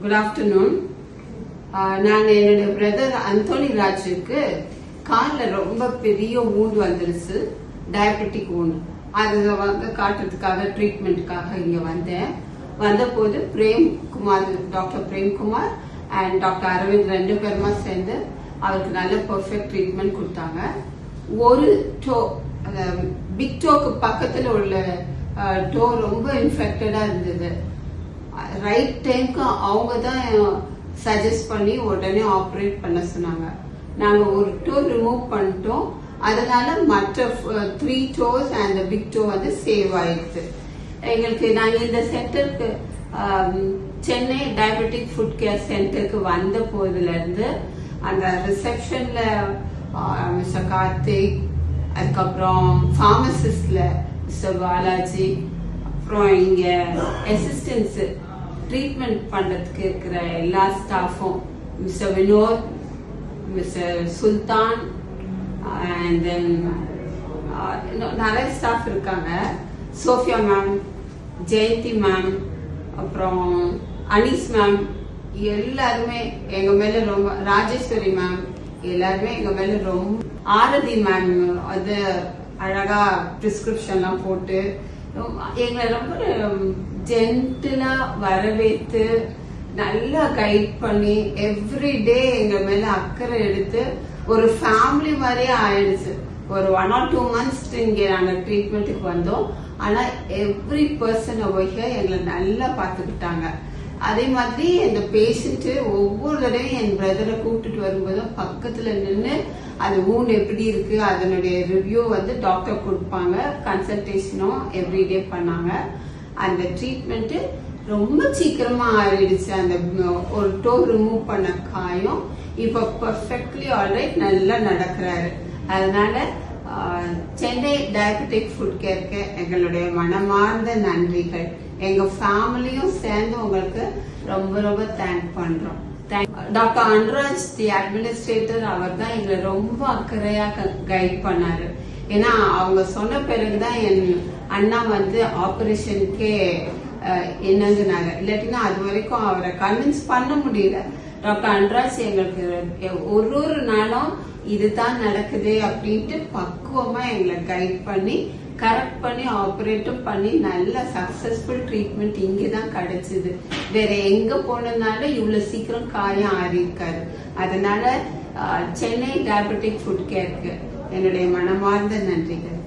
Good afternoon. நான் என்னுடைய brother Anthony ராஜுக்கு காலில் ரொம்ப பெரிய ஊண்டு வந்துருச்சு, டயபெட்டிக் ஊண்டு. அது வந்து காட்டுறதுக்காக ட்ரீட்மெண்ட்டுக்காக இங்க வந்தபோது doctor Premkumar and doctor Aravind 2 பேருமா சேர்ந்து அவருக்கு நல்ல பெர்ஃபெக்ட் ட்ரீட்மெண்ட் கொடுத்தாங்க. ஒரு டோ, பிக் டோக்கு பக்கத்துல உள்ள டோ ரொம்ப இன்ஃபெக்டடா இருந்தது. ரைட் டைம்க்கு அவங்க தான் சஜஸ்ட் பண்ணி உடனே ஆப்ரேட் பண்ண சொன்னாங்க. நாங்க ஒரு டோ ரிமூவ் பண்ணிட்டோம். அதனால மற்ற 3 டோஸ் அண்ட் பிக் டோ வந்து சேவ் ஆயிடுச்சு எங்களுக்கு. நாங்க இந்த சென்டருக்கு சென்னை டயபெட்டிக் ஃபுட் கேர் சென்டருக்கு வந்த போதுல இருந்து அந்த ரிசப்ஷன்ல மிஸ்டர் கார்த்திக், அதுக்கப்புறம் பார்மசிஸ்ட்ல மிஸ்டர் பாலாஜி, அப்புறம் இங்க அசிஸ்டன்ஸ் ட்ரீட்மெண்ட் பண்றதுக்கு இருக்கிற எல்லா ஸ்டாஃபும், mister Vinod, mister Sultan, and then நிறைய ஸ்டாஃப் இருக்காங்க. சோஃபியா மேம், ஜெயந்தி மேம், அப்புறம் அனீஸ் மேம், எல்லாருமே எங்க மேல ரொம்ப, ராஜேஸ்வரி மேம் எல்லாருமே எங்க மேல ரொம்ப, ஆரதி மேம் அது அழகா பிரிஸ்கிரிப்ஷன்லாம் போட்டு எங்களை ரொம்ப ஜென்டிலா வரவேற்று நல்லா கைட் பண்ணி எவ்ரிடே எங்க மேல அக்கறை எடுத்து ஒரு ஃபேமிலி மாதிரியே ஆயிடுச்சு. ஒரு 1 or 2 months இங்க நாங்க ட்ரீட்மெண்ட்டுக்கு வந்தோம். ஆனா எவ்ரி பர்சன் எங்களை நல்லா பாத்துக்கிட்டாங்க. அதே மாதிரி இந்த பேஷண்ட் ஒவ்வொரு தடவையும் என் பிரதரை கூப்பிட்டுட்டு வரும்போதும் பக்கத்துல நின்று அது ஊண்டு எப்படி இருக்கு அதனுடைய ரிவ்யூ வந்து டாக்டர் கொடுப்பாங்க. கன்சல்டேஷனும் எவ்ரிடே பண்ணாங்க. அந்த ட்ரீட்மெண்ட் ரொம்ப சீக்கிரமா ஆறிடுச்சு. அந்த ஒரு டோ ரிமூவ் பண்ண காயம் இப்ப பர்ஃபெக்ட்லி ஆல்ரைட், நல்லா நடக்கிறாரு. அதனால சென்னை டயபெட்டிக் ஃபுட் கேருக்கு எங்களுடைய மனமார்ந்த நன்றிகள். எங்க ஃபேமிலியும் சேர்ந்து உங்களுக்கு ரொம்ப ரொம்ப தேங்க் பண்றோம். டாக்டர் அன்ராஜ் தி அட்மினிஸ்ட்ரேட்டர், அவர் தான் எங்களை ரொம்ப அக்கறையா கைட் பண்ணாரு. ஏன்னா அவங்க சொன்ன பிறகுதான் என் அண்ணா வந்து ஆபரேஷனுக்கே என்னங்குனாங்க. இல்லாட்டினா அது வரைக்கும் அவரை கன்வின்ஸ் பண்ண முடியல. டாக்டர் அன்ராஜ் எங்களுக்கு ஒரு நாளும் இதுதான் நடக்குது அப்படின்ட்டு பக்குவமா எங்களை கைட் பண்ணி கரெக்ட் பண்ணி ஆபரேட்டும் பண்ணி நல்ல சக்சஸ்ஃபுல் ட்ரீட்மெண்ட் இங்கதான் கிடைச்சது. வேற எங்க போனதுனால இவ்வளவு சீக்கிரம் காயம் ஆறி இருக்காரு. அதனால சென்னை டயபெட்டிக் ஃபுட் கேருக்கு என்னுடைய மனமார்ந்த நன்றிகள்.